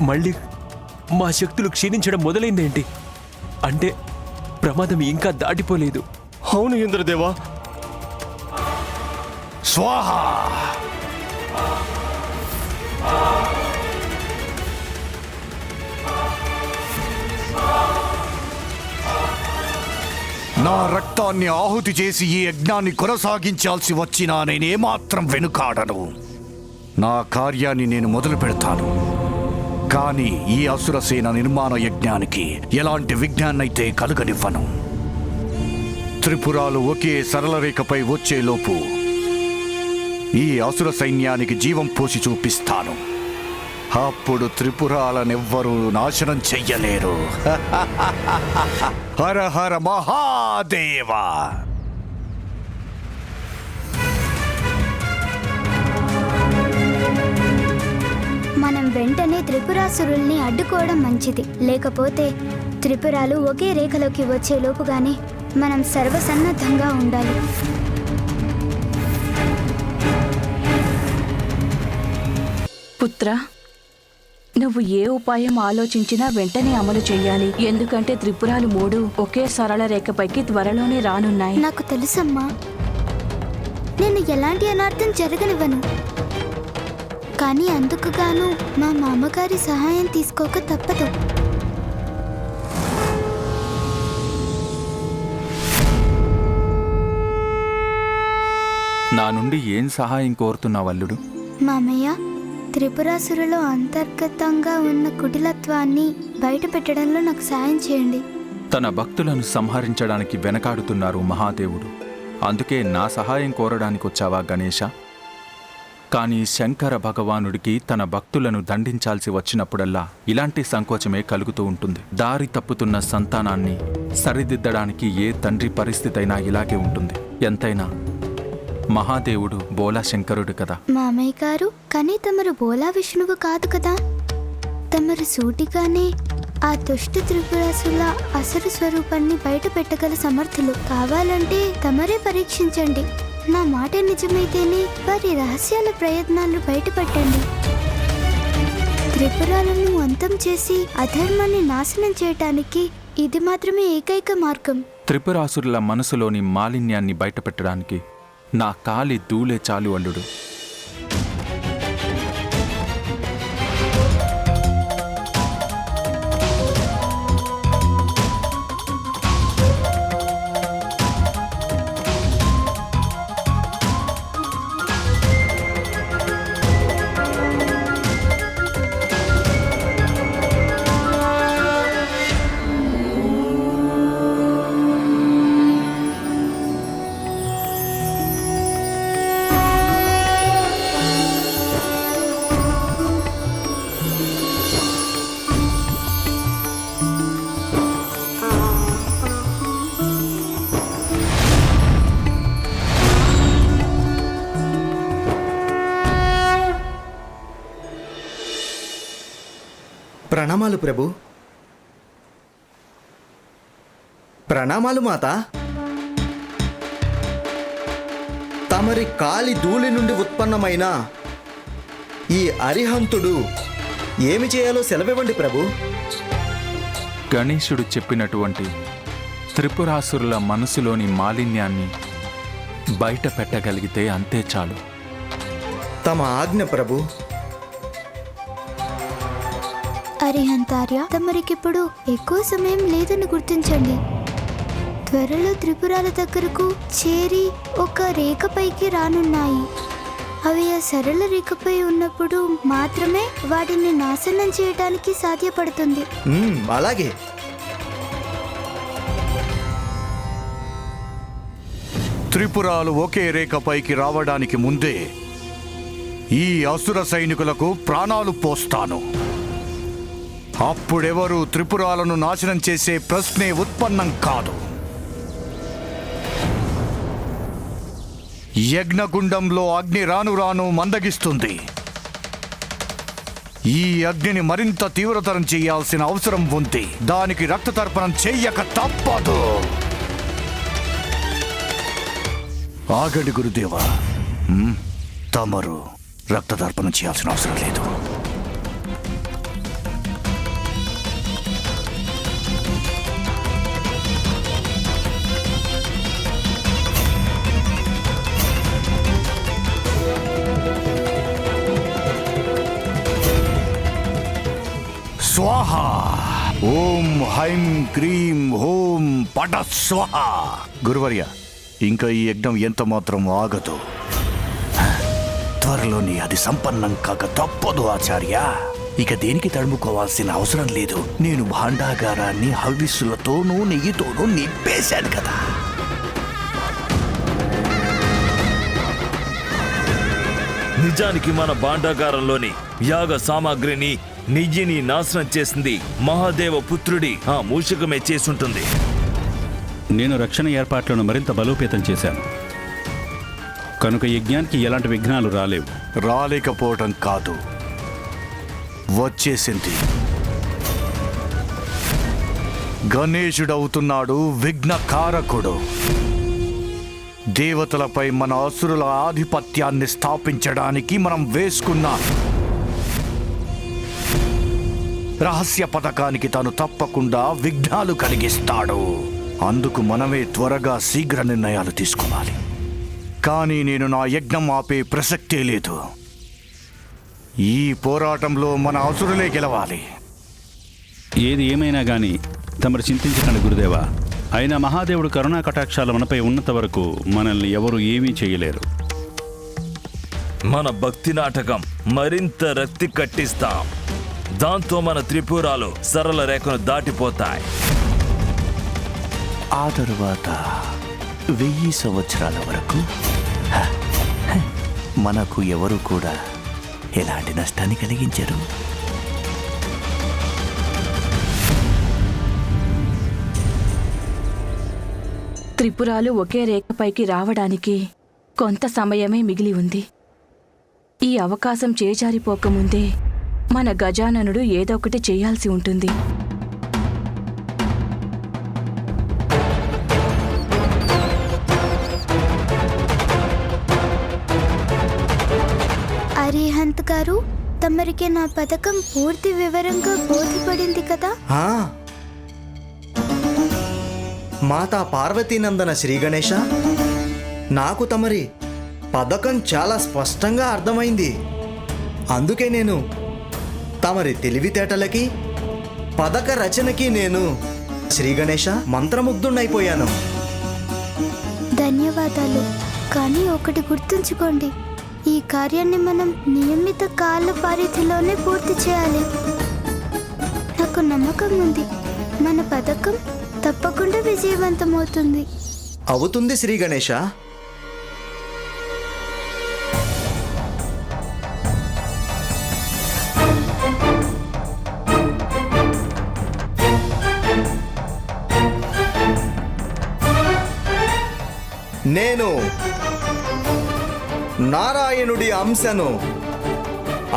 మళ్ళీ మా శక్తులు క్షీణించడం మొదలైందేంటి? అంటే ప్రమాదం ఇంకా దాటిపోలేదు. అవును ఇంద్రదేవా. స్వాహ. నా రక్తాన్ని ఆహుతి చేసి ఈ యజ్ఞాన్ని కొనసాగించాల్సి వచ్చినా నేనేమాత్రం వెనుకాడను. నా కార్యాన్ని నేను మొదలు పెడతాను. కానీ ఈ అసురసేన నిర్మాణ యజ్ఞానికి ఎలాంటి విఘ్నాన్నైతే కలుగనివ్వను. త్రిపురాలు ఒకే సరళ రేఖపై వచ్చేలోపు ఈ అసుర సైన్యానికి జీవం పోసి చూపిస్తాను. అప్పుడు త్రిపురాలనెవ్వరూ నాశనం చెయ్యలేరు. హర హర మహాదేవా. మనం వెంటనే త్రిపురాసురుల్ని అడ్డుకోవడం మంచిది. లేకపోతే త్రిపురాలు ఒకే రేఖలోకి వచ్చే లోపుగానే మనం సర్వసన్నద్ధంగా ఉండాలి. పుత్ర, నువ్వు ఏ ఉపాయం ఆలోచించినా వెంటనే అమలు చెయ్యాలి. ఎందుకంటే త్రిపురాలు 3 ఒకే సరళ రేఖపైకి త్వరలోనే రానున్నాయి. నాకు తెలుసమ్మా. నేను ఎలాంటి అనార్థం జరగనివ్వను. కానీ అందుకు గాను మా మామగారి సహాయం తీసుకోక తప్పదు. నా నుండి ఏం సహాయం కోరుతున్నావు అల్లుడు? మామయ్య, త్రిపురాసురులో అంతర్గతంగా ఉన్న కుటిలత్వాన్ని బయట పెట్టడంలో నాకు సాయం చేయండి. తన భక్తులను సంహరించడానికి వెనకాడుతున్నారు మహాదేవుడు. అందుకే నా సహాయం కోరడానికి వచ్చావా గణేశ? కానీ శంకర భగవానుడికి తన భక్తులను దండించాల్సి వచ్చినప్పుడల్లా ఇలాంటి సంకోచమే కలుగుతూ ఉంటుంది. దారి తప్పుతున్న సంతానాన్ని సరిదిద్దడానికి ఏ తండ్రి పరిస్థితి అయినా ఇలాగే ఉంటుంది. ఎంతైనా మహాదేవుడు బోలా శంకరుడు కదా. మామయ్య గారు, కానీ తమరు బోలా విష్ణువు కాదు కదా. తమరు సూటిగానే ఆ దుష్ట త్రిపురాసుల అసురు స్వరూపాన్ని బయట పెట్టగల సమర్థులు. కావాలంటే తమరే పరీక్షించండి. నా మాట నిజమైతేనే వారి రహస్యాల ప్రయత్నాలు బయటపెట్టండి. త్రిపురాలను అంతం చేసి అధర్మాన్ని నాశనం చేయటానికి ఇది మాత్రమే ఏకైక మార్గం. త్రిపురాసురుల మనసులోని మాలిన్యాన్ని బయటపెట్టడానికి నా కాలి దూలే చాలు అల్లుడు. ప్రణామాలు ప్రభు. ప్రణామాలు మాత. తమరి కాలి ధూళి నుండి ఉత్పన్నమైన ఈ అరిహంతుడు ఏమి చేయాలో సెలవివ్వండి ప్రభు. గణేశుడు చెప్పినటువంటి త్రిపురాసురుల మనసులోని మాలిన్యాన్ని బయట పెట్టగలిగితే అంతే చాలు. తమ ఆజ్ఞ ప్రభు. అరిహంతార్య, తమరికిప్పుడు ఎక్కువ సమయం లేదని గుర్తించండి. త్వరలో త్రిపురాల దగ్గరకు చేరి ఒక రేఖపైకి రానున్నాయి. అవి ఆ సరళ రేఖపై ఉన్నప్పుడు మాత్రమే వాటిని నాశనం చేయడానికి సాధ్యపడుతుంది. అలాగే. త్రిపురాలు ఒకే రేఖపైకి రావడానికి ముందే ఈ అసుర సైనికులకు ప్రాణాలు పోస్తాను. అప్పుడెవరూ త్రిపురాలను నాశనం చేసే ప్రశ్నే ఉత్పన్నం కాదు. యజ్ఞగుండంలో అగ్ని రాను రాను మందగిస్తుంది. ఈ అగ్నిని మరింత తీవ్రతరం చేయాల్సిన అవసరం ఉంది. దానికి రక్తతర్పణం చెయ్యక తప్పదు. ఆగండి గురుదేవా. తమరు రక్తతర్పణం చేయాల్సిన అవసరం లేదు. ఓం హైం క్రీం హోం పట స్వాహ. గురువర్య, ఇంకా ఈ యజ్ఞం ఎంత మాత్రం ఆగదు. త్వరలోని అది సంపన్నం కాక తప్పదు ఆచార్య. ఇక దేనికి తడుముకోవాల్సిన అవసరం లేదు. నేను భాండాగారాన్ని హవిస్సులతోనూ నెయ్యితోనూ నింపేశాను కదా. నిజానికి మన భాండాగారంలోని యాగ సామాగ్రిని నెయ్యిని నాశనం చేసింది మహాదేవ పుత్రుడి ఆ మూషికమే చేసుంటుంది. నేను రక్షణ ఏర్పాట్లను మరింత బలోపేతం చేశాను కనుక యజ్ఞానికి ఎలాంటి విఘ్నాలు రాలేవు. రాలేకపోవటం కాదు, వచ్చేసింది. గణేశుడవుతున్నాడు విఘ్నకారకుడు. దేవతలపై మన అసురుల ఆధిపత్యాన్ని స్థాపించడానికి మనం వేసుకున్న రహస్య పథకానికి తాను తప్పకుండా విఘ్నాలు కలిగిస్తాడు. అందుకు మనమే త్వరగా శీఘ్ర నిర్ణయాలు తీసుకోవాలి. కానీ నేను నా యజ్ఞం ఆపే ప్రసక్తే లేదు. ఈ పోరాటంలో మన అసురులే గెలవాలి. ఏది ఏమైనా గాని తమరు చింతించకండి గురుదేవా. అయినా మహాదేవుడు కరుణా కటాక్షాలు మనపై ఉన్నంత వరకు మనల్ని ఎవరు ఏమీ చేయలేరు. మన భక్తి నాటకం మరింత రక్తి కట్టిస్తాం. దాంతో మన త్రిపురాలు సరళ రేఖను దాటిపోతాయి. ఆ తరువాత 1000 సంవత్సరాల వరకు మనకు ఎవరు కూడా ఎలాంటి నష్టాన్ని కలిగించరు. త్రిపురాలు ఒకే రేఖపైకి రావడానికి కొంత సమయమే మిగిలి ఉంది. ఈ అవకాశం చేజారిపోకముందే మన గజాననుడు ఏదో ఒకటి చేయాల్సి ఉంటుంది. అరిహంత్ గారు, తమరికి నా పథకం పూర్తి వివరంగా బోధపడింది కదా? మాతా పార్వతీనందన శ్రీ గణేశ, నాకు తమరి పథకం చాలా స్పష్టంగా అర్థమైంది. అందుకే నేను తమరి తెలివితేటలకి పథక రచనకి నేను శ్రీ గణేశ మంత్రముగ్ధున్నైపోయాను. ధన్యవాదాలు. కానీ ఒకటి గుర్తుంచుకోండి, ఈ కార్యాన్ని మనం నియమిత కాల పరిధిలోనే పూర్తి చేయాలి. నాకు నమ్మకం ఉంది, మన పథకం తప్పకుండా విజయవంతమవుతుంది. అవుతుంది శ్రీ గణేశ. నేను నారాయణుడి అంశను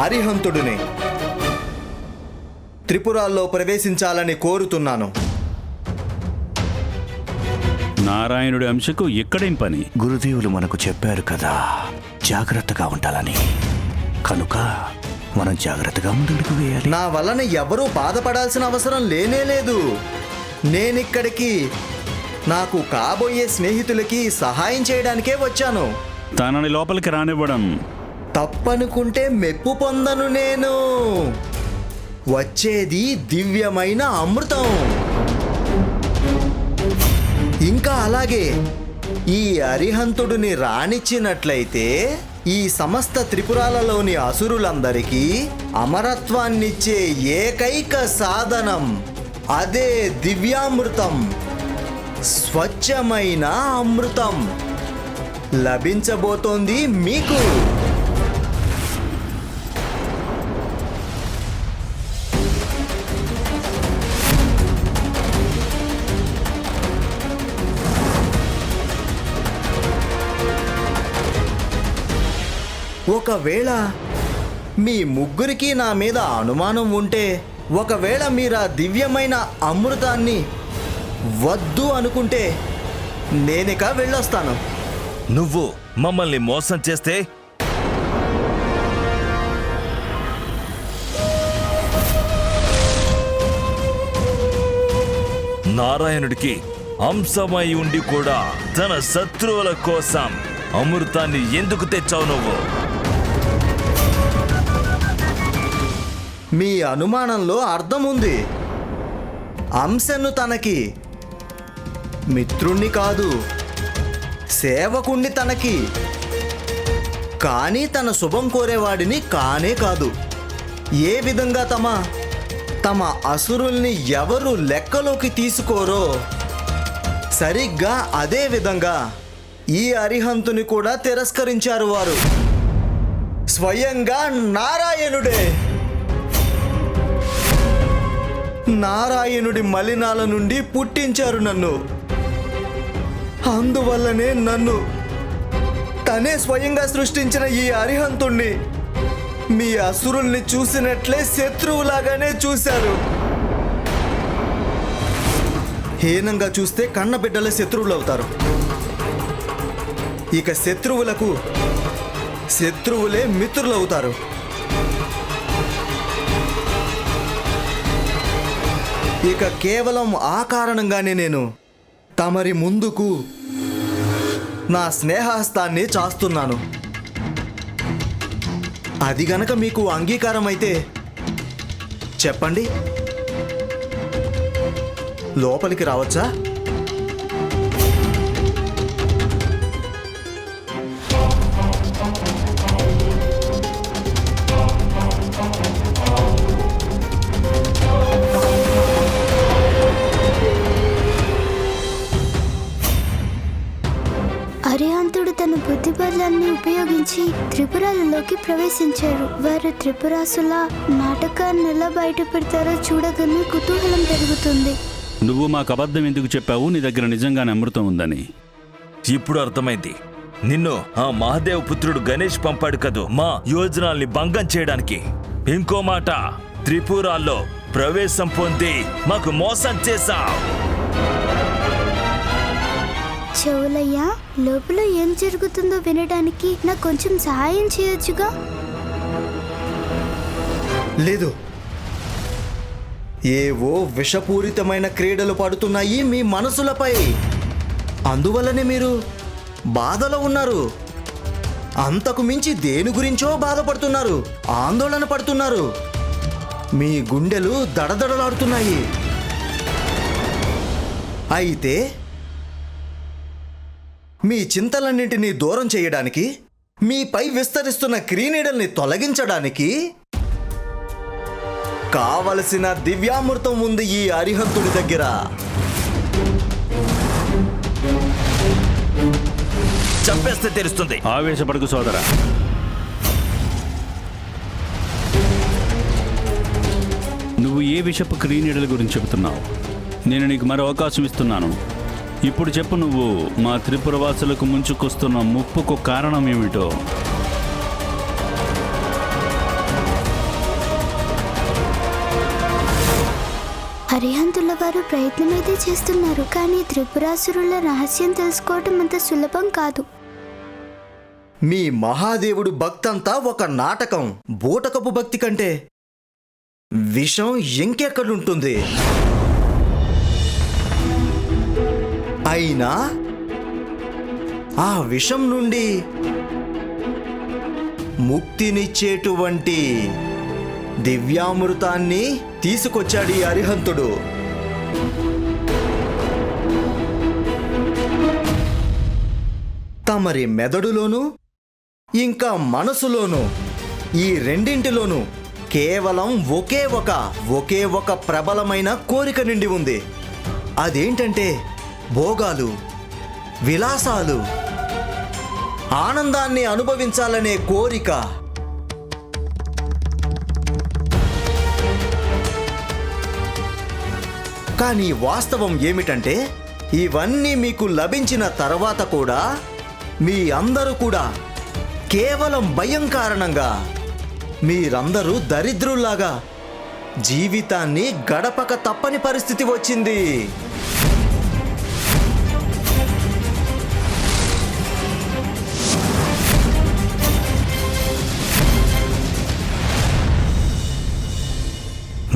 అరిహంతుడిని త్రిపురాల్లో ప్రవేశించాలని కోరుతున్నాను. నారాయణుడి అంశకు ఎక్కడేం పని? గురుదేవులు మనకు చెప్పారు కదా, జాగ్రత్తగా ఉండాలని. కనుక మనం జాగ్రత్తగా ముందుకు వేయాలి. నా వలన ఎవరూ బాధపడాల్సిన అవసరం లేనే లేదు. నేనిక్కడికి నాకు కాబోయే స్నేహితులకి సహాయం చేయడానికే వచ్చాను. తనని లోపలికి రానివ్వడం తప్పనుకుంటే మెప్పు పొందను నేను. వచ్చేది దివ్యమైన అమృతం. ఇంకా అలాగే ఈ అరిహంతుడిని రానిచ్చినట్లయితే ఈ సమస్త త్రిపురాలలోని అసురులందరికీ అమరత్వాన్నిచ్చే ఏకైక సాధనం అదే దివ్యామృతం, స్వచ్ఛమైన అమృతం లభించబోతోంది మీకు. ఒకవేళ మీ ముగ్గురికి నా మీద అనుమానం ఉంటే, ఒకవేళ మీరు ఆ దివ్యమైన అమృతాన్ని వద్దు అనుకుంటే నేనిక వెళ్ళొస్తాను. నువ్వు మమ్మల్ని మోసం చేస్తే నారాయణుడికి అంశమై ఉండి కూడా తన శత్రువుల కోసం అమృతాన్ని ఎందుకు తెచ్చావు నువ్వు? మీ అనుమానంలో అర్థం ఉంది. అంశను తనకి మిత్రుణ్ణి కాదు, సేవకుణ్ణి తనకి, కానీ తన శుభం కోరేవాడిని కానే కాదు. ఏ విధంగా తమ అసురుల్ని ఎవరు లెక్కలోకి తీసుకోరో సరిగ్గా అదే విధంగా ఈ అరిహంతుని కూడా తిరస్కరించారు వారు. స్వయంగా నారాయణుడే. నారాయణుడి మలినాల నుండి పుట్టించారు నన్ను. అందువల్లనే నన్ను తనే స్వయంగా సృష్టించిన ఈ అరిహంతుణ్ణి మీ అసురుల్ని చూసినట్లే శత్రువులాగానే చూశారు. హీనంగా చూస్తే కన్నబిడ్డల శత్రువులు అవుతారు. ఇక శత్రువులకు శత్రువులే మిత్రులు అవుతారు. ఇక కేవలం ఆ కారణంగానే నేను తమరి ముందుకు నా స్నేహహస్తాన్ని చాస్తున్నాను. అది గనక మీకు అంగీకారం అయితే చెప్పండి, లోపలికి రావచ్చా? అరిహంతుడు తన బుద్ధిబలాన్ని ఉపయోగించి త్రిపురాలలోకి ప్రవేశించారు. వారు త్రిపురాసుల నాటకాన్ని ఎలా బయట పెడతారో చూడగానే కుతూహలం పెరుగుతుంది. నువ్వు మాకు అబద్ధం ఎందుకు చెప్పావు? నీ దగ్గర నిజంగానే అమృతం ఉందని. ఇప్పుడు అర్థమైంది. నిన్ను ఆ మహాదేవ్ పుత్రుడు గణేష్ పంపాడు కదూ మా యోజనాల్ని భంగం చేయడానికి. ఇంకో మాట, త్రిపురాల్లో ప్రవేశం పొంది మాకు మోసం చేశావు. చెవులయ్య, లోపల ఏం జరుగుతుందో వినడానికి నాకు కొంచెం సహాయం చేయొచ్చుగా? లేదు, ఏవో విషపూరితమైన క్రీడలు పడుతున్నాయి మీ మనసులపై. అందువల్లనే మీరు బాధలో ఉన్నారు. అంతకు మించి దేని గురించో బాధపడుతున్నారు, ఆందోళన పడుతున్నారు. మీ గుండెలు దడదడలాడుతున్నాయి. అయితే మీ చింతలన్నింటినీ దూరం చేయడానికి, మీపై విస్తరిస్తున్న క్రీనీడల్ని తొలగించడానికి కావలసిన దివ్యామృతం ఉంది ఈ అరిహంతుడి దగ్గర. చంపేస్తే తెలుస్తుంది. ఆవేశపడకు సోదరా. నువ్వు ఏ విషపు క్రీనీడల గురించి చెబుతున్నావు? నేను నీకు మరో అవకాశం ఇస్తున్నాను. ఇప్పుడు చెప్పు, నువ్వు మా త్రిపురవాసులకు ముంచుకొస్తున్న ముప్పుకు కారణం ఏమిటో? అరిహంతుల వారు ప్రయత్నమైతే చేస్తున్నారు, కానీ త్రిపురాసురుల రహస్యం తెలుసుకోవటం అంత సులభం కాదు. మీ మహాదేవుడు భక్తంతా ఒక నాటకం. బూటకపు భక్తి కంటే విషం ఇంకెక్కడుంటుంది? అయినా ఆ విషం నుండి ముక్తినిచ్చేటువంటి దివ్యామృతాన్ని తీసుకొచ్చాడు ఈ అరిహంతుడు. తమరి మెదడులోనూ ఇంకా మనసులోనూ, ఈ రెండింటిలోనూ కేవలం ఒకే ఒక ప్రబలమైన కోరిక నిండి ఉంది. అదేంటంటే భోగాలు, విలాసాలు, ఆనందాన్ని అనుభవించాలనే కోరిక. కానీ వాస్తవం ఏమిటంటే, ఇవన్నీ మీకు లభించిన తర్వాత కూడా మీ అందరూ కూడా కేవలం భయం కారణంగా మీరందరూ దరిద్రుల్లాగా జీవితాన్ని గడపక తప్పని పరిస్థితి వచ్చింది.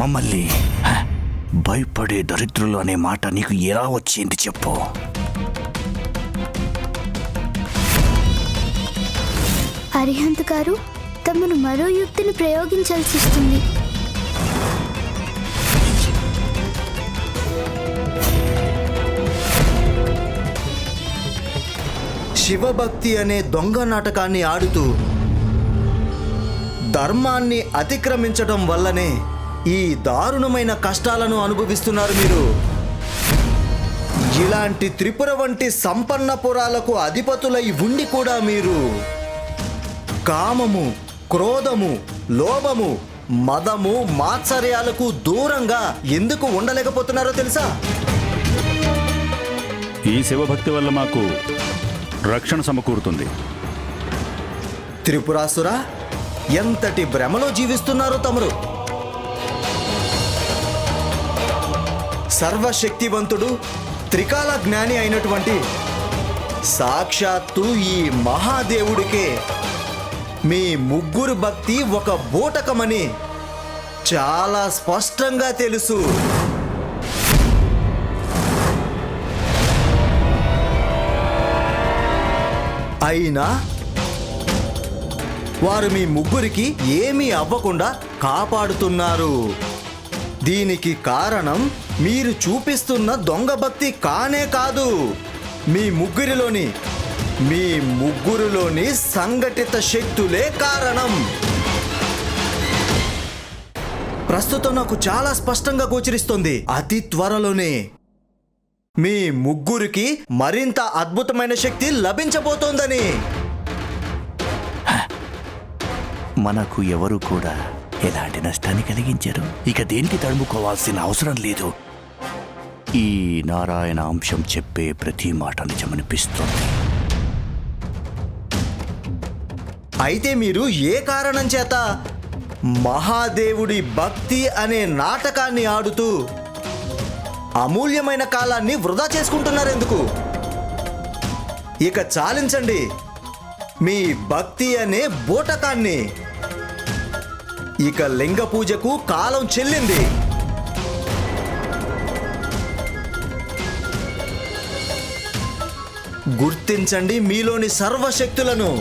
మమ్మల్ని భయపడే దరిద్రులు అనే మాట నీకు ఎలా వచ్చింది చెప్పు. అరిహంత్ గారు, తమను మరో యుక్తిని ప్రయోగించాల్సి వస్తుంది. శివభక్తి అనే దొంగ నాటకాన్ని ఆడుతూ ధర్మాన్ని అతిక్రమించడం వల్లనే ఈ దారుణమైన కష్టాలను అనుభవిస్తున్నారు మీరు. ఇలాంటి త్రిపుర వంటి సంపన్న పురాలకు అధిపతులై ఉండి కూడా మీరు కామము, క్రోధము, లోభము, మదము, మాత్సర్యాలకు దూరంగా ఎందుకు ఉండలేకపోతున్నారో తెలుసా? ఈ శివభక్తి వల్ల మాకు రక్షణ సమకూరుతుంది. త్రిపురాసుర, ఎంతటి భ్రమలో జీవిస్తున్నారు తమరు? సర్వశక్తివంతుడు, త్రికాల జ్ఞాని అయినటువంటి సాక్షాత్తు ఈ మహాదేవుడికే మీ ముగ్గురు భక్తి ఒక బూటకమని చాలా స్పష్టంగా తెలుసు. అయినా వారు మీ ముగ్గురికి ఏమీ అవ్వకుండా కాపాడుతున్నారు. దీనికి కారణం మీరు చూపిస్తున్న దొంగ భక్తి కానే కాదు, మీ ముగ్గురిలోని సంఘటిత శక్తులే కారణం. ప్రస్తుతం నాకు చాలా స్పష్టంగా గోచరిస్తోంది. అతి త్వరలోనే మీ ముగ్గురికి మరింత అద్భుతమైన శక్తి లభించబోతోందని. మనకు ఎవరు కూడా ఎలాంటి నష్టాన్ని కలిగించారు. ఇక దేనికి తడుముకోవాల్సిన అవసరం లేదు. ఈ నారాయణ అంశం చెప్పే ప్రతి మాట నిజమనిపిస్తుంది. అయితే మీరు ఏ కారణం చేత మహాదేవుడి భక్తి అనే నాటకాన్ని ఆడుతూ అమూల్యమైన కాలాన్ని వృధా చేసుకుంటున్నారెందుకు? ఇక చాలించండి మీ భక్తి అనే బూటకాన్ని. ఇక లింగ పూజకు కాలం చెల్లింది. గుర్తించండి మీలోని సర్వశక్తులను.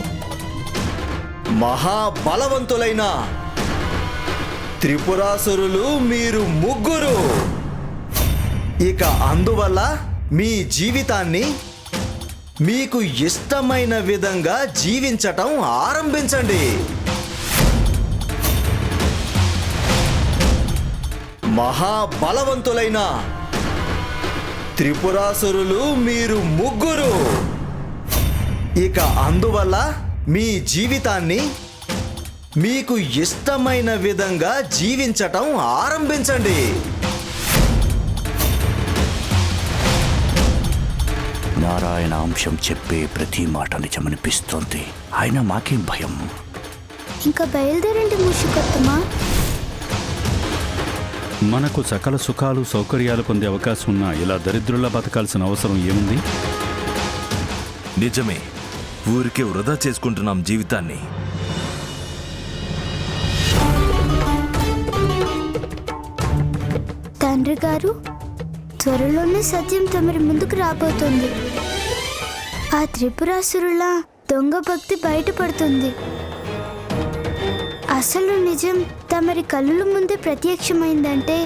మహాబలవంతులైన త్రిపురాసురులు మీరు ముగ్గురు. ఇక అందువల్ల మీ జీవితాన్ని మీకు ఇష్టమైన విధంగా జీవించటం ఆరంభించండి. మహాబలవంతులైన త్రిపురాసురులు మీరు ముగ్గురు. ఇక అందువల్ల మీ జీవితాన్ని మీకు ఇష్టమైన విధంగా జీవించటం ఆరంభించండి. నారాయణ అంశం చెప్పే ప్రతి మాట నిజమనిపిస్తుంది. అయినా మాకేం భయం? ఇంకా బయలుదేరండి మూషికొత్తమా. మనకు సకల సుఖాలు సౌకర్యాలు పొందే అవకాశం ఉన్నా ఇలా దరిద్రుల్లా బతకాల్సిన అవసరం ఏముంది? నిజమే, ఊరికే వృధా చేసుకుంటున్నాం జీవితాన్ని. తండ్రి గారు, త్వరలోనే సత్యం తమరి ముందుకు రాబోతుంది. ఆ త్రిపురాసురుల దొంగ భక్తి బయటపడుతుంది. అసలు నిజం తమరి కళ్ళ ముందే ప్రత్యక్షమైందంటే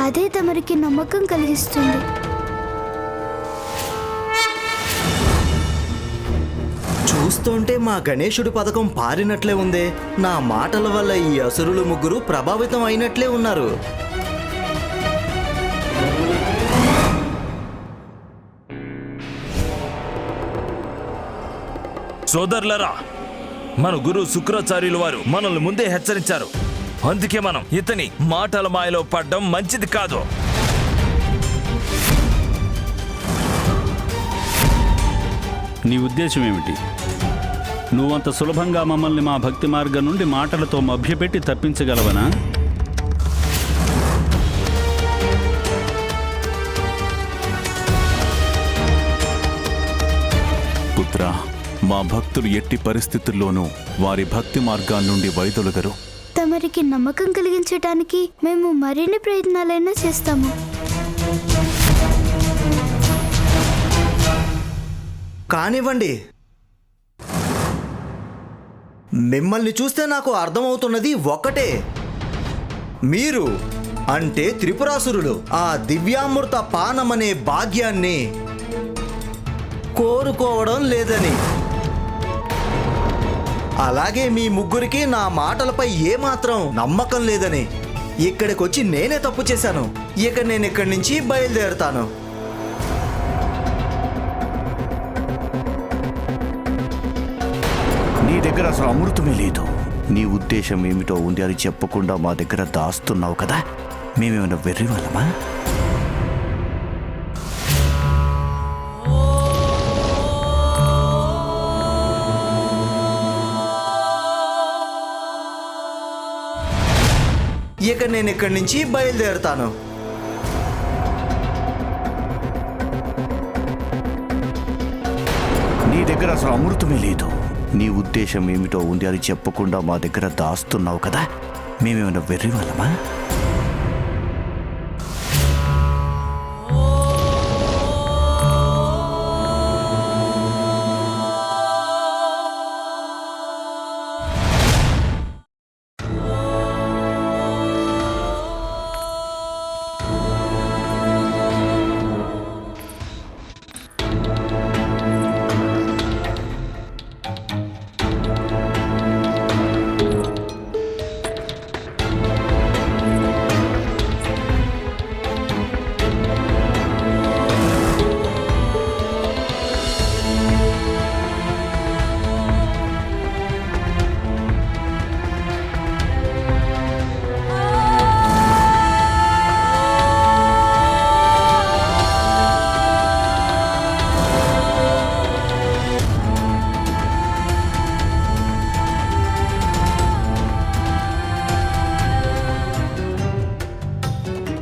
అదే తమరికి నమ్మకం కలిగిస్తుంది. చూస్తుంటే మా గణేశుడి పథకం పారినట్లే ఉందే. నా మాటల వల్ల ఈ అసురులు ముగ్గురు ప్రభావితం అయినట్లే ఉన్నారు. సోదరులరా, మన గురువు శుక్రాచార్యుల వారు మనల్ని ముందే హెచ్చరించారు. అందుకే మనం ఇతని మాటల మాయలో పడ్డం మంచిది కాదు. నీ ఉద్దేశం ఏమిటి? నువ్వంత సులభంగా మమ్మల్ని మా భక్తి మార్గం నుండి మాటలతో మభ్యపెట్టి తప్పించగలవనా? పుత్రా, మా భక్తులు ఎట్టి పరిస్థితుల్లోనూ వారి భక్తి మార్గాల నుండి వైదొలగరు. తమరికి నమ్మకం కలిగించడానికి మేము మరిన్ని ప్రయత్నాలైనా చేస్తాము. కానివ్వండి. మిమ్మల్ని చూస్తే నాకు అర్థమవుతున్నది ఒకటే. మీరు అంటే త్రిపురాసురులు ఆ దివ్యామృత పానమనే భాగ్యాన్ని కోరుకోవడం లేదని. అలాగే మీ ముగ్గురికి నా మాటలపై ఏమాత్రం నమ్మకం లేదని. ఇక్కడికి వచ్చి నేనే తప్పు చేశాను. ఇక నేను ఇక్కడి నుంచి బయలుదేరుతాను. నీ దగ్గర అసలు అమృతమే లేదు. నీ ఉద్దేశం ఏమిటో ఉంది అని చెప్పకుండా మా దగ్గర దాస్తున్నావు కదా. మేమేమైనా వెర్రి వాళ్ళమా? ఇక నేను ఇక్కడి నుంచి బయలుదేరుతాను. నీ దగ్గర అసలు అమృతమే లేదు. నీ ఉద్దేశం ఏమిటో ఉంది అని చెప్పకుండా మా దగ్గర దాస్తున్నావు కదా. మేమేమైనా వెర్రి వాళ్ళమా?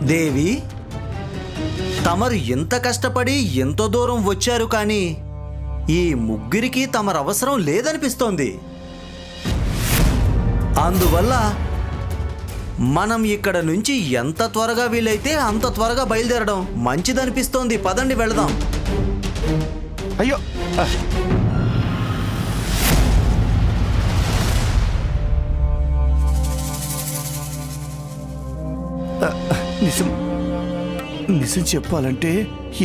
దేవి, తమరు ఎంత కష్టపడి ఎంతో దూరం వచ్చారు, కానీ ఈ ముగ్గురికి తమరు అవసరం లేదనిపిస్తోంది. అందువల్ల మనం ఇక్కడ నుంచి ఎంత త్వరగా వీలైతే అంత త్వరగా బయలుదేరడం మంచిదనిపిస్తోంది. పదండి, వెళదాం. అయ్యో, నిజం చెప్పాలంటే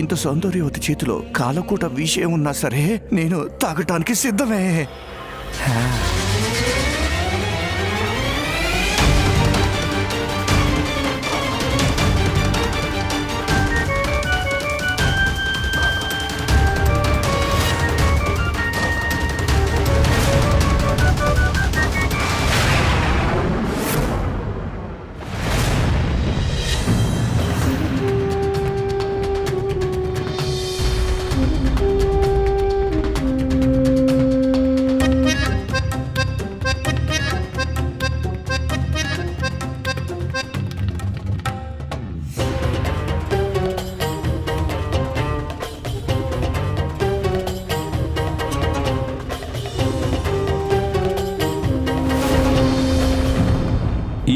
ఇంత సౌందర్యవతి చేతిలో కాలకూట విషయం ఉన్నా సరే నేను తాగటానికి సిద్ధమే.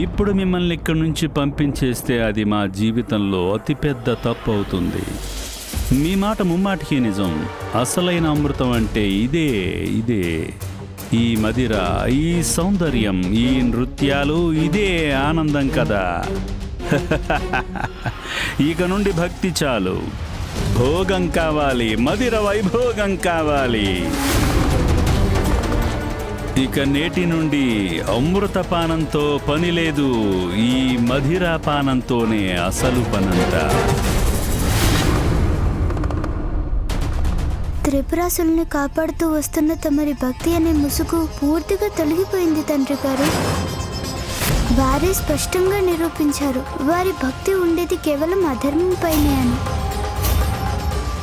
ఇప్పుడు మిమ్మల్ని ఇక్కడి నుంచి పంపించేస్తే అది మా జీవితంలో అతిపెద్ద తప్పు అవుతుంది. మీ మాట ముమ్మాటికి నిజం. అసలైన అమృతం అంటే ఇదే ఈ మదిర, ఈ సౌందర్యం, ఈ నృత్యాలు, ఇదే ఆనందం కదా. ఇక నుండి భక్తి చాలు. భోగం కావాలి, మదిర వైభోగం కావాలి. ఇక నేటి నుండి అమృతపానంతో పని లేదు. ఈ మధిరాపానంతోనే అసలు పనంతా. త్రిపురాసుల్ని కాపాడుతూ వస్తున్న తమరి భక్తి అనే ముసుగు పూర్తిగా తొలగిపోయింది తండ్రి గారు. వారే స్పష్టంగా నిరూపించారు వారి భక్తి ఉండేది కేవలం అధర్మంపైనే అని.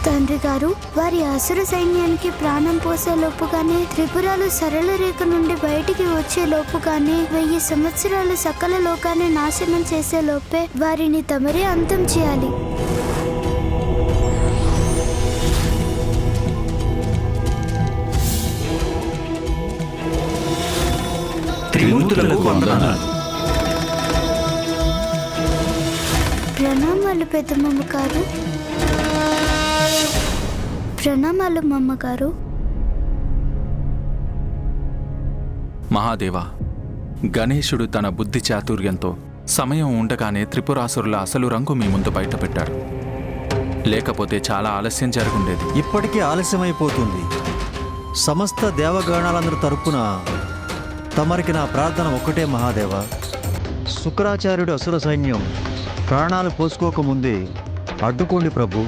తండ్రి గారు, వారి అసుర సైన్యానికి ప్రాణం పోసే లోపుగానే, త్రిపురాలు సరళ రేఖ నుండి బయటికి వచ్చే లోపుగానే, 1000 సంవత్సరాలు సకల లోకాన్ని నాశనం చేసే లోపే వారిని తమరే అంతం చేయాలి. ప్రణామాలు పెద్దమ్మ గారు. ప్రణామాలు మమ్మగారు. మహాదేవా, గణేశుడు తన బుద్ధి చాతుర్యంతో సమయం ఉండగానే త్రిపురాసురుల అసలు రంగు మీ ముందు బయటపెట్టాడు. లేకపోతే చాలా ఆలస్యం జరుగుండేది. ఇప్పటికే ఆలస్యమైపోతుంది. సమస్త దేవగణాలందరి తరపున తమరికి నా ప్రార్థన ఒక్కటే మహాదేవ. శుక్రాచార్యుడి అసుర సైన్యం ప్రాణాలు పోసుకోకముందే అడ్డుకోండి ప్రభు.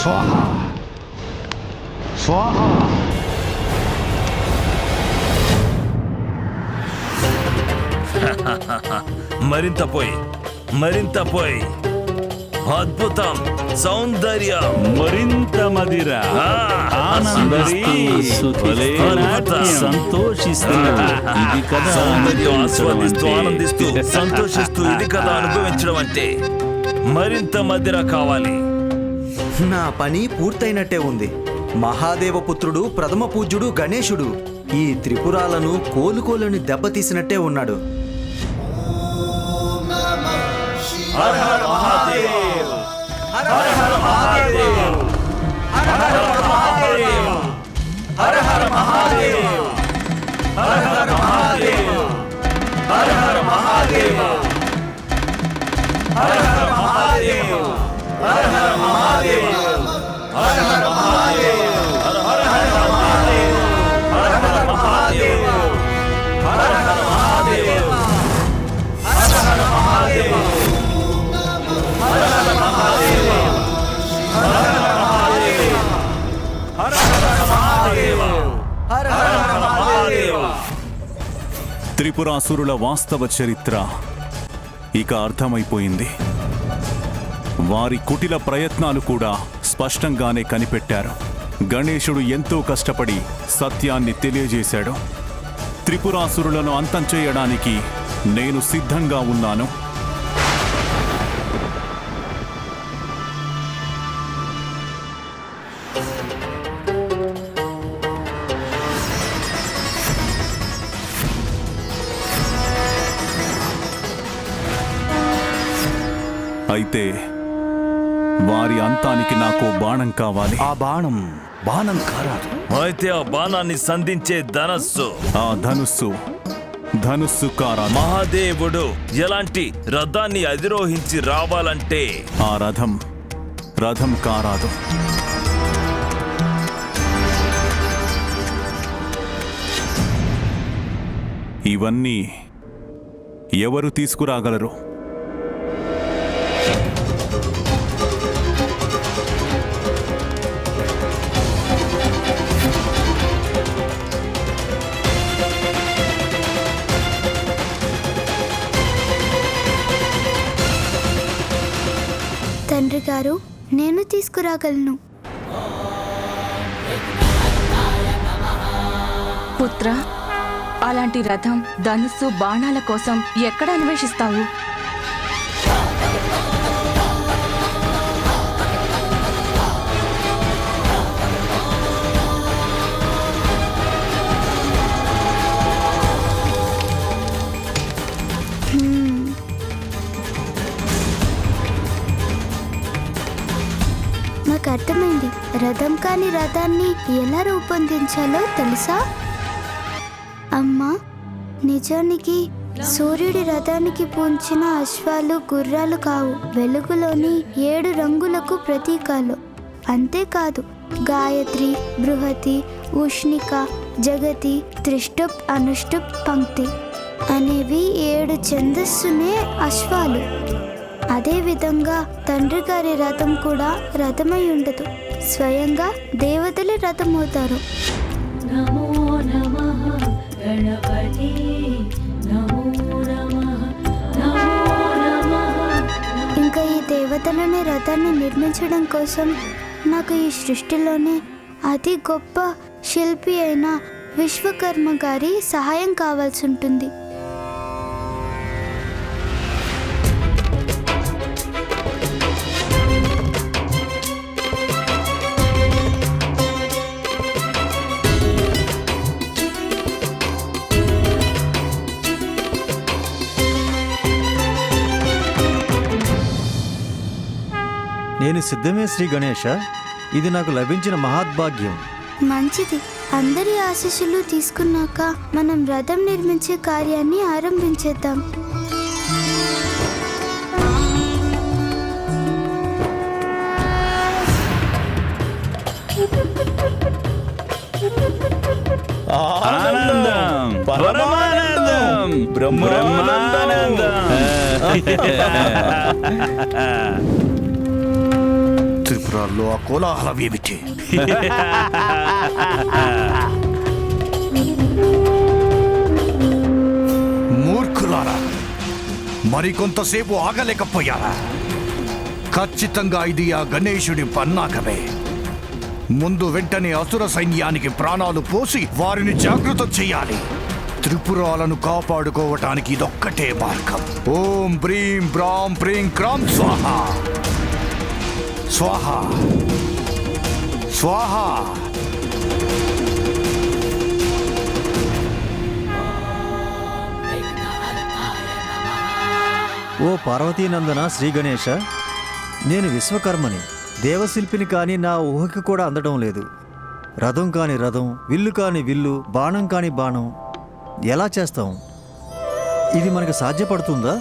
స్వాహా స్వాహా. మరింత పోయి, మరింత పోయి. అద్భుతం, సౌందర్యం, మరింత మదిర, ఆనందరి, సుఖలే నాట్యం, సంతోషిస్తూ ఇది కదా సౌందర్యం అనుభవించడం ఆస్వాదిస్తూ అంటే. ఆనందిస్తూ సంతోషిస్తూ ఇది కదా అనుభవించడం అంటే. మరింత మదిర కావాలి. నా పని పూర్తయినట్టే ఉంది. మహాదేవ పుత్రుడు ప్రథమ పూజ్యుడు గణేశుడు ఈ త్రిపురాలను కోలుకోలని దెబ్బతీసినట్టే ఉన్నాడు. హర హర మహాదేవ్, హర హర మహాదేవ్, హర హర మహాదేవ్, హర హర మహాదేవ్, హర హర మహాదేవ్, హర హర మహాదేవ్, హర హర మహాదేవ్, హర హర మహాదేవ్, హర హర మహాదేవ్, హర హర మహాదేవ్, హర హర మహాదేవ్, హర హర మహాదేవ్, హర హర మహాదేవ్, హర హర మహాదేవ, హర హర మహాదేవ, హర హర మహాదేవ, హర హర మహాదేవ. త్రిపురాసురుల వాస్తవ చరిత్ర ఇక అర్థమైపోయింది. వారి కుటిల ప్రయత్నాలు కూడా స్పష్టంగానే కనిపెట్టారు. గణేశుడు ఎంతో కష్టపడి సత్యాన్ని తెలియజేశాడు. త్రిపురాసురులను అంతం చేయడానికి నేను సిద్ధంగా ఉన్నాను. అయితే వారి అంతానికి నాకు బాణం కావాలి. ఆ బాణం బాణం కారాదు. అయితే ఆ బాణాన్ని సంధించే ధనస్సు, ఆ ధనుస్సు కారాదు. మహాదేవుడు ఎలాంటి రథాన్ని అధిరోహించి రావాలంటే ఆ రథం కారాదు. ఇవన్నీ ఎవరు తీసుకురాగలరు? తండ్రి గారు, నేను తీసుకురాగలను. పుత్ర, అలాంటి రథం, ధనుస్సు, బాణాల కోసం ఎక్కడ అన్వేషిస్తావు? నాకు అర్థమైంది. రథం కాని రథాన్ని ఎలా రూపొందించాలో తెలుసా? అమ్మా, నిజానికి సూర్యుడి రథానికి పూంచిన అశ్వాలు, గుర్రాలు కావు, వెలుగులోని 7 రంగులకు ప్రతీకాలు. అంతేకాదు, గాయత్రి, బృహతి, ఉష్ణిక, జగతి, త్రిష్టుప్, అనుష్టుప్, పంక్తి అనేవి 7 ఛందస్సునే అశ్వాలు. అదేవిధంగా తండ్రి గారి రథం కూడా రథమై ఉండదు, స్వయంగా దేవతలే రథమవుతారు. నమో నమః గణపతి నమో నమః నమో నమః. ఇంకా ఈ దేవతలని రథాన్ని నిర్మించడం కోసం నాకు ఈ సృష్టిలోనే అతి గొప్ప శిల్పి అయిన విశ్వకర్మ గారి సహాయం కావాల్సి ఉంటుంది. నేను సిద్ధమే శ్రీ గణేష. ఇది నాకు లభించిన మహాద్భాగ్యం. మంచిది. అందరి ఆశీస్సులు తీసుకున్నాక మనం రథం నిర్మించే కార్యాన్ని ఆరంభించేద్దాం. ఆనందం పరమానందం బ్రహ్మానందం. త్రిపురాల్లో ఆ కోలాహలం ఏమిటి? మూర్ఖులారా, మరికొంతసేపు ఆగలేకపోయారా? ఖచ్చితంగా ఇది ఆ గణేశుడి పన్నాగమే. ముందు వెంటనే అసుర సైన్యానికి ప్రాణాలు పోసి వారిని జాగృతం చేయాలి. త్రిపురాలను కాపాడుకోవటానికి ఇదొక్కటే మార్గం. ఓం బ్రీం బ్రాం ప్రీం క్రాం స్వాహ స్వాహ స్వాహ. ఓ పార్వతీనందన శ్రీ గణేష, నేను విశ్వకర్మని, దేవశిల్పిని, కానీ నా ఊహకి కూడా అందడం లేదు. రథం కాని రథం, విల్లు కాని విల్లు, బాణం కాని బాణం ఎలా చేస్తాం? ఇది మనకు సాధ్యపడుతుందా?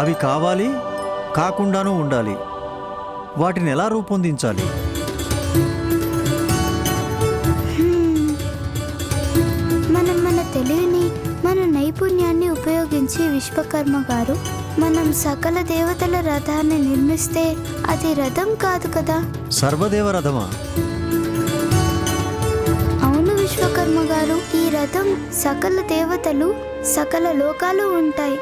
అవి కావాలి, కాకుండానూ ఉండాలి. వాటిని ఎలా రూపొందించాలి? మనం మన తెలివిని, మన నైపుణ్యాన్ని ఉపయోగించి విశ్వకర్మ గారు మనం సకల దేవతల రథాన్ని నిర్మిస్తే అది రథం కాదు కదా. సర్వదేవ రథమా? అవును విశ్వకర్మ గారు, ఈ రథం సకల దేవతలు, సకల లోకాలు ఉంటాయి.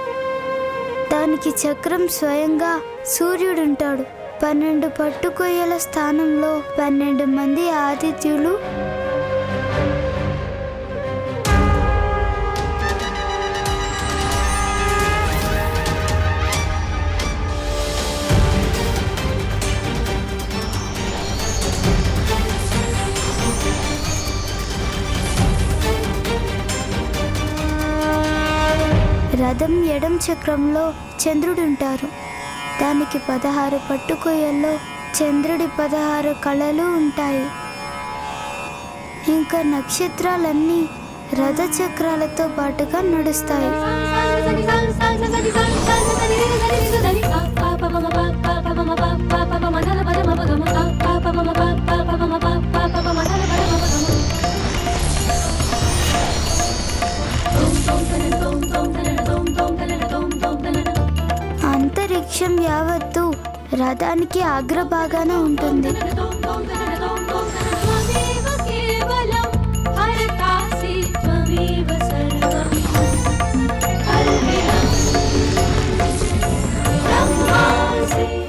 దానికి చక్రం స్వయంగా సూర్యుడుంటాడు. 12 పట్టుకొయ్యల స్థానంలో 12 మంది ఆదిత్యులు, రథం ఎడం చక్రంలో చంద్రుడుంటారు. దానికి 16 పట్టుకొయ్యల్లో చంద్రుడి 16 కళలు ఉంటాయి. ఇంకా నక్షత్రాలన్నీ రథ చక్రాలతో పాటుగా నడుస్తాయి. అంతరిక్షం యావత్తు రథానికి అగ్రభాగాన ఉంటుంది.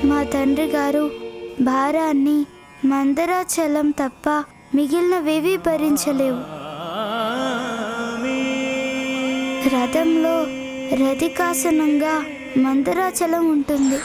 మా తండ్రి గారు భారాన్ని మందరాచలం తప్ప మిగిలినవేవీ భరించలేవు. రథంలో రథికాసనంగా మందరాచలం ఉంటుంది.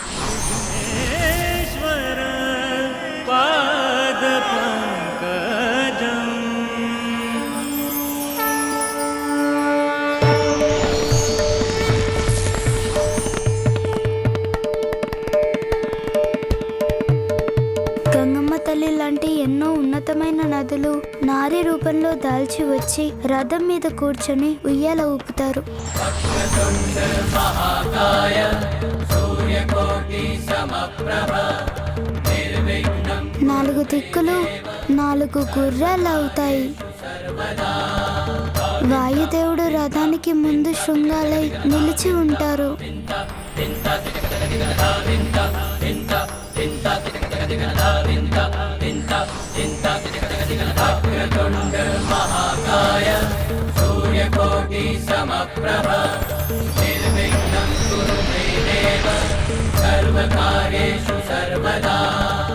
గంగమ్మ తల్లి లాంటి ఎన్నో ఉన్నతమైన నదులు నారి రూపంలో దాల్చి వచ్చి రథం మీద కూర్చొని ఉయ్యాల ఊపుతారు. 4 దిక్కులు 4 గుర్రాలు అవుతాయి. వాయుదేవుడు రథానికి ముందు శృంగాలై నిలిచి ఉంటారు.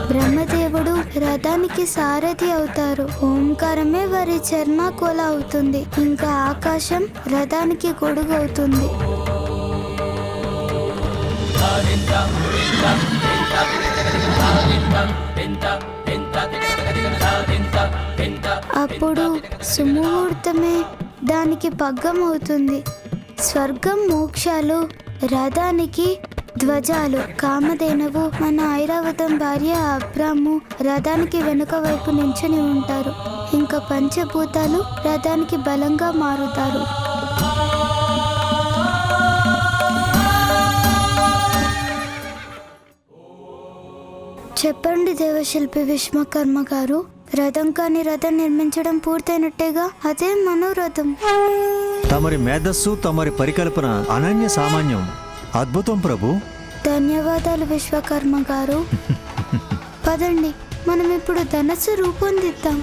బ్రహ్మదేవుడు రథానికి సారథి అవుతారు. ఓంకారమే వారి చర్మకోల అవుతుంది. ఇంకా ఆకాశం రథానికి గొడుగు అవుతుంది. అప్పుడు సుముహూర్తమే దానికి పగ్గం అవుతుంది. స్వర్గం మోక్షాలు రథానికి ధ్వజాలు. కామధేనువు మన ఐరావతం భార్య అబ్రాము రథానికి వెనుక వైపు నించుని ఉంటారు. ఇంకా పంచభూతాలు రథానికి బలంగా మారుతారు. చెప్పండి దేవశిల్పి విశ్వకర్మ గారు, రథం కాని రథం నిర్మించడం పూర్తయినట్టేగా? అదే మనోరథం. తమరి మేధస్సు, తమరి పరికల్పన అనన్య సామాన్యం. అద్భుతం ప్రభు. ధన్యవాదాలు విశ్వకర్మ గారు. పదండి, మనం ఇప్పుడు ధనస్సు రూపొందిద్దాం.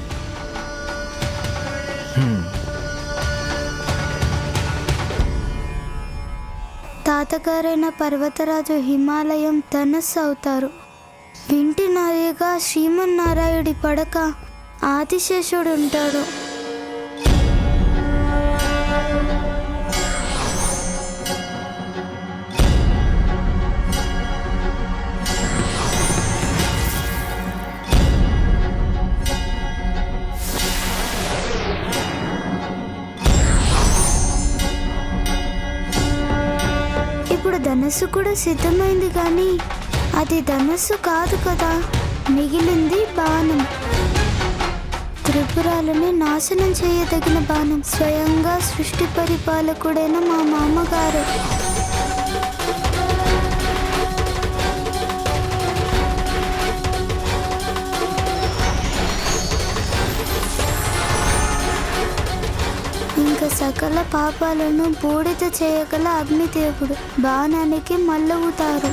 తాతగారైన పర్వతరాజు హిమాలయం ధనస్సు అవుతారు. వింటినాయగా శ్రీమన్నారాయుడి పడక ఆదిశేషుడు ఉంటాడు. ఇప్పుడు ధనస్సు కూడా సిద్ధమైంది, కానీ అది ధనస్సు కాదు కదా. మిగిలింది బాణం. త్రిపురాలని నాశనం చేయదగిన బాణం. స్వయంగా సృష్టి పరిపాలకుడైన మా మామగారు. ఇంకా సకల పాపాలను బూడిద చేయగల అగ్నిదేవుడు బాణానికి మల్లవుతారు.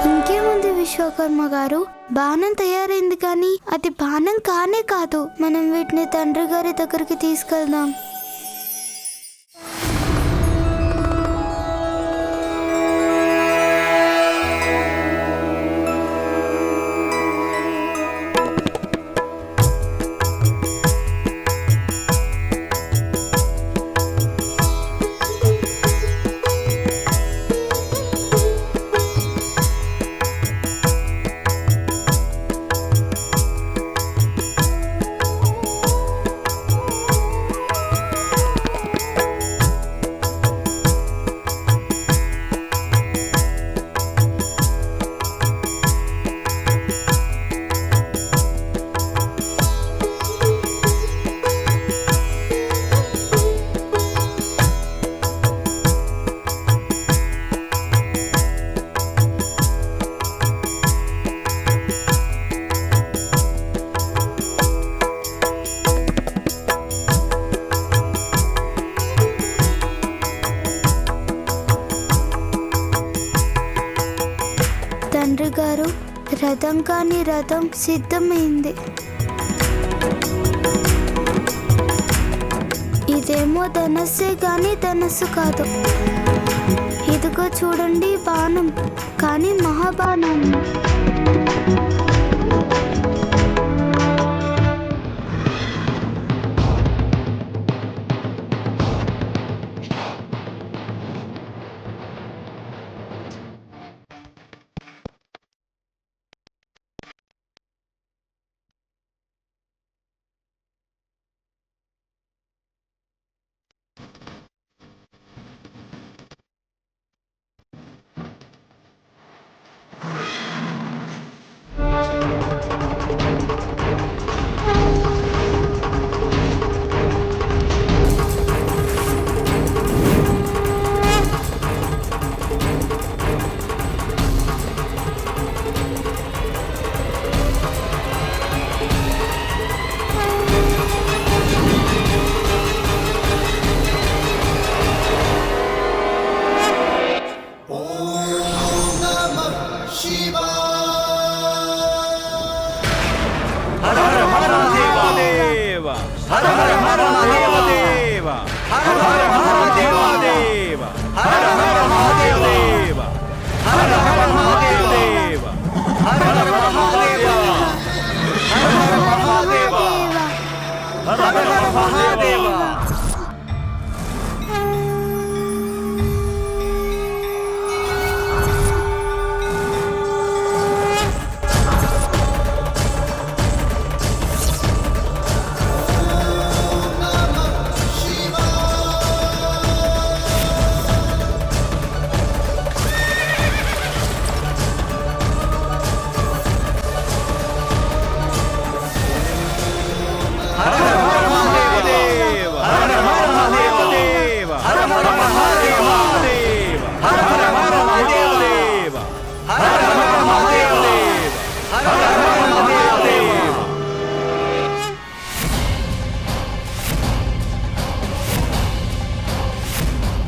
ఇంకేముంది విశ్వకర్మ గారు, బాణం తయారైంది, కానీ అది బాణం కానే కాదు. మనం వీటిని తండ్రి గారి దగ్గరికి తీసుకెళ్దాం. తండ్రి గారు, రథం కాని రథం సిద్ధమైంది. ఇదేమో ధనస్సే కానీ ధనస్సు కాదు. ఇదిగో చూడండి, బాణం, కానీ మహాబాణం.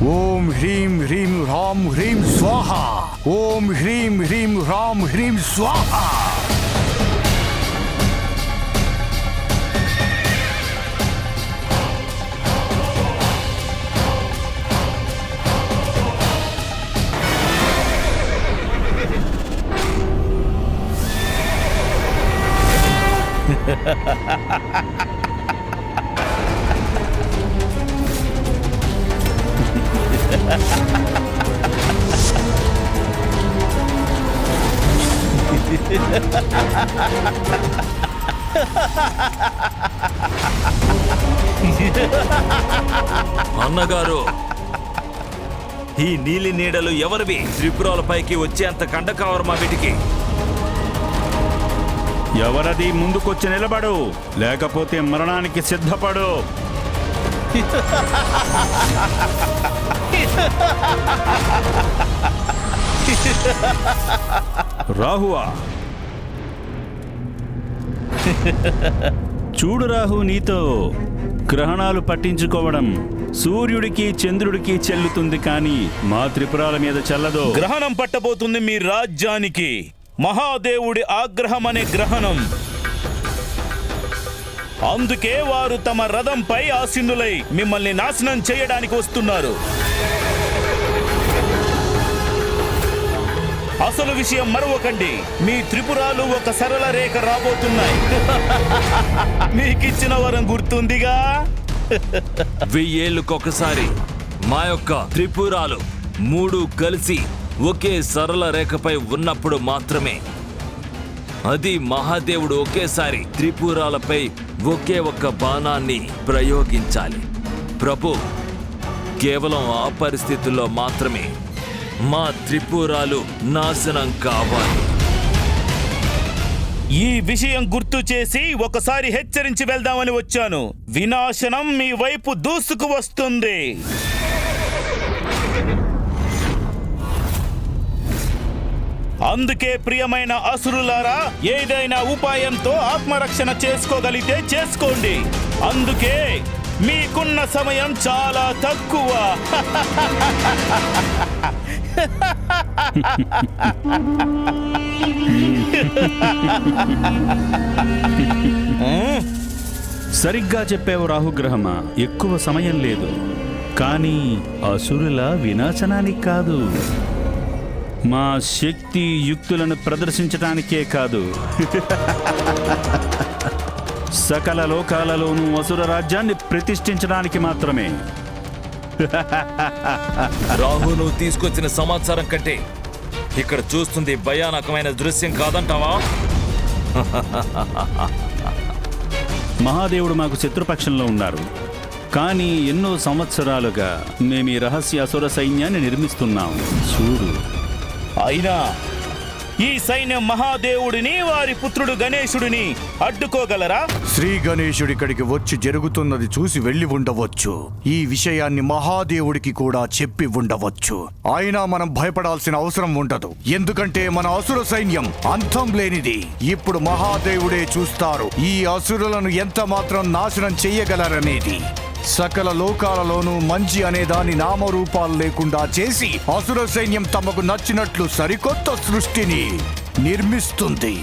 ఓం హ్రీం హ్రీం రాం హ్రీం స్వాహ. ఓం హ్రీం హ్రీం రాం హ్రీం స్వాహ. అన్నగారు, ఈ నీలి నీడలు ఎవరివి? త్రిపురాలపైకి వచ్చేంత కండకావరమా వీటికి? ఎవరది ముందుకొచ్చి నిలబడు, లేకపోతే మరణానికి సిద్ధపడు. రాహువా, చూడు రాహు, నీతో గ్రహణాలు పట్టించుకోవడం సూర్యుడికి చంద్రుడికి చెల్లుతుంది, కానీ మా త్రిపురాల మీద చెల్లదు. గ్రహణం పట్టబోతుంది మీ రాజ్యానికి. మహాదేవుడి ఆగ్రహం అనే గ్రహణం. అందుకే వారు తమ రథంపై ఆసీనులై మిమ్మల్ని నాశనం చేయడానికి వస్తున్నారు. అసలు విషయం మరవకండి, మీ త్రిపురాలు ఒక సరళ రేఖ రాబోతున్నాయి. మీకిచ్చిన వరం గుర్తుందిగా? 1000 ఏళ్ళకొకసారి మా యొక్క త్రిపురాలు 3 కలిసి ఒకే సరళ రేఖపై ఉన్నప్పుడు మాత్రమే, అది మహాదేవుడు ఒకేసారి త్రిపురాలపై ఒకే ఒక్క బాణాన్ని ప్రయోగించాలి. ప్రభు, కేవలం ఆ పరిస్థితుల్లో మాత్రమే మా త్రిపురాలు నాశనం కావాలి. ఈ విషయం గుర్తు చేసి ఒకసారి హెచ్చరించి వెళ్దామని వచ్చాను. వినాశనం మీ వైపు దూసుకు వస్తుంది. అందుకే ప్రియమైన అసురులారా, ఏదైనా ఉపాయంతో ఆత్మరక్షణ చేసుకోగలిగితే చేసుకోండి. అందుకే మీకున్న సమయం చాలా తక్కువ. సరిగ్గా చెప్పావు రాహుగ్రహమా, ఎక్కువ సమయం లేదు. కానీ అసురుల వినాశనానికి కాదు, మా శక్తి యుక్తులను ప్రదర్శించటానికే కాదు, సకల లోకాలలోనూ అసుర రాజ్యాన్ని ప్రతిష్ఠించడానికి మాత్రమే. రాహు, నువ్వు తీసుకొచ్చిన సమాచారం కంటే ఇక్కడ చూస్తుంది భయానకమైన దృశ్యం కాదంటావా? మహాదేవుడు మాకు శత్రుపక్షంలో ఉన్నారు, కానీ ఎన్నో సంవత్సరాలుగా మేము ఈ రహస్య అసుర సైన్యాన్ని నిర్మిస్తున్నాం. చూడు, అయినా ఈ సైన్యం మహాదేవుడిని, వారి పుత్రుడు గణేశుడిని అడ్డుకోగలరా? శ్రీ గణేశుడి ఇక్కడికి వచ్చి జరుగుతున్నది చూసి వెళ్ళి ఉండవచ్చు. ఈ విషయాన్ని మహాదేవుడికి కూడా చెప్పి ఉండవచ్చు. అయినా మనం భయపడాల్సిన అవసరం ఉండదు, ఎందుకంటే మన అసుర సైన్యం అంతం లేనిది. ఇప్పుడు మహాదేవుడే చూస్తారు ఈ అసురులను ఎంత మాత్రం నాశనం చెయ్యగలరనేది. సకల లోకాలలోనూ మంచి అనే దాని నామరూపాలు లేకుండా చేసి అసుర సైన్యం తమకు నచ్చినట్లు సరికొత్త సృష్టిని నిర్మిస్తుంది.